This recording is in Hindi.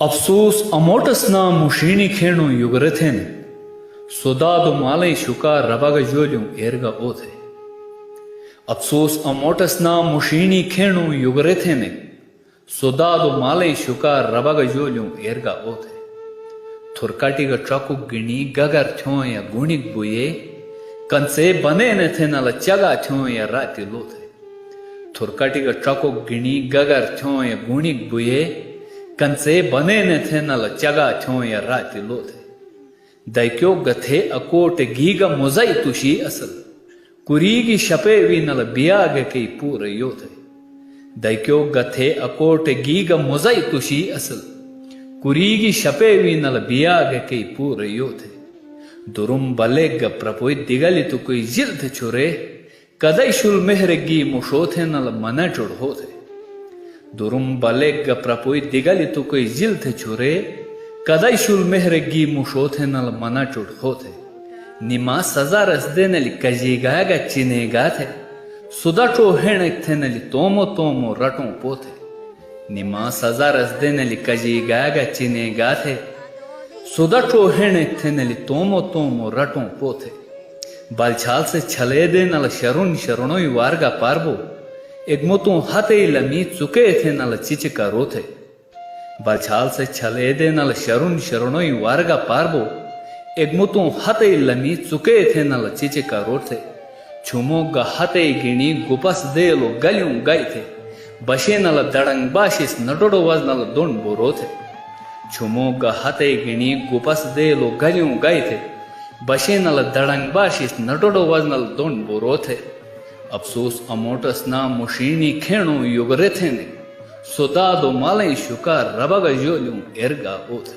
अफसोस अमोटस्ना मुशीनी खेणु युगरथेन सोदादु मालई शुका रबग जोल्यू एरगा ओथे। अफसोस अमोटस्ना मुशीनी खेणु युगरथेन सोदादु मालई शुका रबग जोल्यू एरगा ओथे। थुरकाटिग ट्रकु गिणी गगर थ्यों या गुणिक बुये कंसे बने न थे नल चगा थ्यों या राति लोथे। थुरकाटिग ट्रकु गिणी गगर थ्यों या गुणिक बुये कंसे बने न थे नल चगा थ्यों या राति लोथे। दैक्यो गथे अकोट गीग मुजई तुशी असल कुरीगी शपे वी नल बियाग के पूरे योथे। दैक्यो गथे अकोट गीग मुजई तुशी असल कुरीगी शपे वी नल बियाग के पूरे योथे। दुरुम बलेग प्रपोई दिगली तु कोई जिल्थ छुरे कदई शुल मेहरगी मुशोथे नल मन चुड़ होथे। दुरुम बलेग प्रपोई दिगली तु कोई जिल्थ छुरे कदई शुल मेहरगी मुशोथे नल मन चुड़ होथे। निमा सजा रसदे नली कजीगागा चिनेगा थे सुदटो हेणक थे नली तोमो तोमो रटों पोथे। निमा सजा रसदे नली कजीगागा चिनेगा थे सुदटो हेणक थे नली तोमो तोमो रटों पोथे। बालछाल से छले दे नल शरुण शरणोई वारगा पारबो एगमुतों हते लमी चुके थे नल चिचिका रोथे। बालछाल से छले दे नल शरुण शरणोई वारगा पारबो एगमुतों हते लमी चुके थे नल चिचिका रोथे। छुमो हते गिणी गुपस दे लो गलियों गए थे बशे नल दड़ंग बाशिस नटोडो वज नल दोन बोरो थे। छुमो हते गिणी गुपस दे लो गलियों गए थे बशे नल दड़ंग बाशिस नटोडो वज नल दोन बोरो थे। अफसोस अमोटस ना मुशीनी खेणु युगरे थे ने सोदादो मालई शुका रबग जोल्यूं एरगा ओथे।